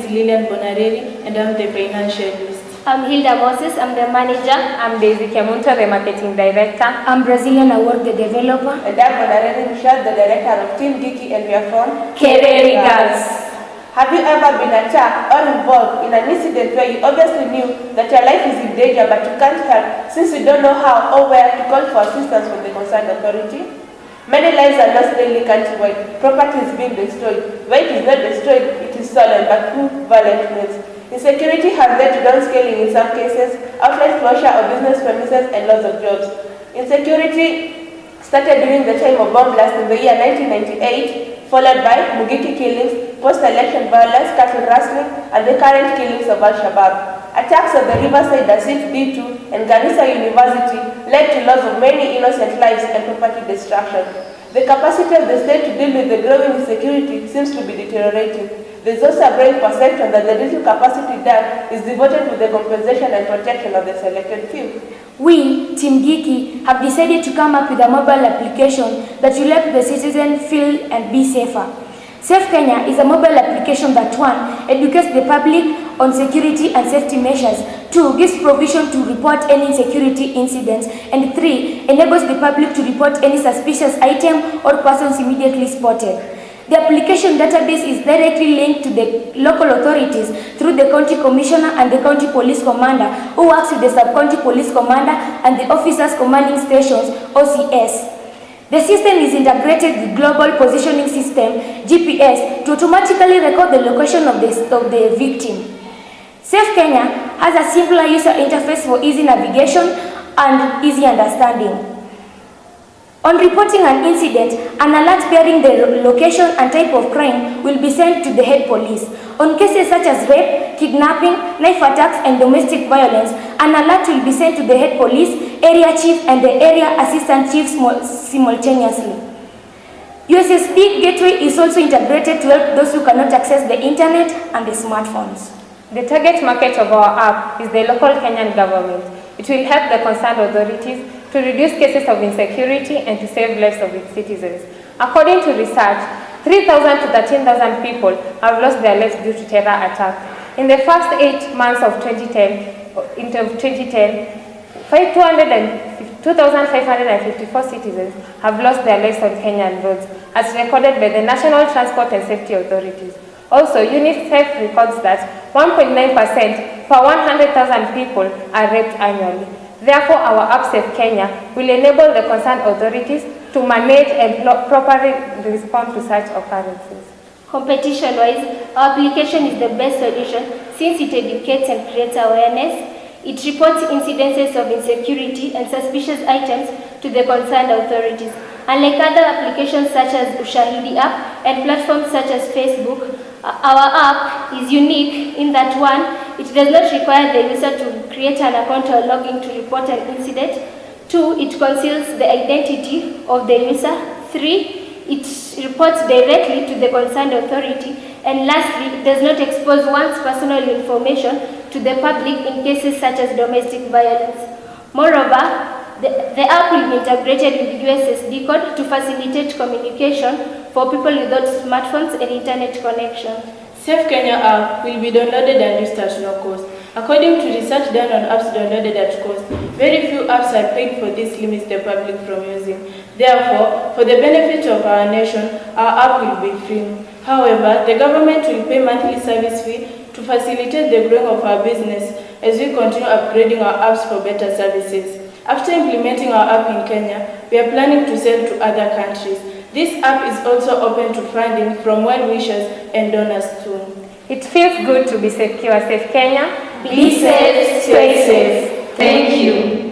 Lilian Bonareri, and I'm the financialist. I'm Hilda Moses, I'm the manager. I'm Daisy Kemunto, the marketing director. I'm Brazilian Award, the developer. And I'm Bonareri Mishad, the director of Team Geeky, and we are from Kereri Girls. Have you ever been attacked or involved in an incident where you obviously knew that your life is in danger but you can't help since you don't know how or where to call for assistance from the concerned authority? Many lives are lost daily countrywide. Property is being destroyed. Where it is not destroyed, it is stolen, but through violent means. Insecurity has led to downscaling in some cases, outright closure of business premises, and loss of jobs. Insecurity started during the time of bomb blast in the year 1998, followed by Mugiki killings, post-election violence, cattle rustling, and the current killings of Al-Shabaab. Attacks at the Riverside Asit D2 and Garissa University led to loss of many innocent lives and property destruction. The capacity of the state to deal with the growing insecurity seems to be deteriorating. There is also a growing perception that the little capacity done is devoted to the compensation and protection of the selected few. We, Team Geeky, have decided to come up with a mobile application that will help the citizen feel and be safer. Safe Kenya is a mobile application that 1. Educates the public on security and safety measures, 2. Gives provision to report any security incidents, and 3. Enables the public to report any suspicious item or persons immediately spotted. The application database is directly linked to the local authorities through the county commissioner and the county police commander, who works with the sub-county police commander and the officers commanding stations, OCS. The system is integrated with Global Positioning System, GPS, to automatically record the location of the victim. Safe Kenya has a simpler user interface for easy navigation and easy understanding. On reporting an incident, an alert bearing the location and type of crime will be sent to the head police. On cases such as rape, kidnapping, knife attacks, and domestic violence, an alert will be sent to the head police, area chief, and the area assistant chief simultaneously. USSD Gateway is also integrated to help those who cannot access the internet and the smartphones. The target market of our app is the local Kenyan government. It will help the concerned authorities to reduce cases of insecurity and to save lives of its citizens. According to research, 3,000 to 13,000 people have lost their lives due to terror attacks. In the first 8 months of 2010, 2,554 citizens have lost their lives on Kenyan roads, as recorded by the National Transport and Safety Authorities. Also, UNICEF records that 1.9% per 100,000 people are raped annually. Therefore, our app Safe Kenya will enable the concerned authorities to manage and properly respond to such occurrences. Competition-wise, our application is the best solution since it educates and creates awareness. It reports incidences of insecurity and suspicious items to the concerned authorities. Unlike other applications such as Ushahidi app and platforms such as Facebook, our app is unique in that 1, it does not require the user to create an account or log in to report an incident. 2, it conceals the identity of the user. 3, it reports directly to the concerned authority. And lastly, it does not expose one's personal information to the public in cases such as domestic violence. Moreover, the app will be integrated with USSD code to facilitate communication for people without smartphones and internet connection. Safe Kenya app will be downloaded and used at no cost. According to research done on apps downloaded at cost, very few apps are paid for. This limits the public from using. Therefore, for the benefit of our nation, our app will be free. However, the government will pay monthly service fee to facilitate the growing of our business as we continue upgrading our apps for better services. After implementing our app in Kenya, we are planning to sell to other countries. This app is also open to funding from well-wishers and donors too. It feels good to be secure. Safe Kenya. Be safe, stay safe. Thank you.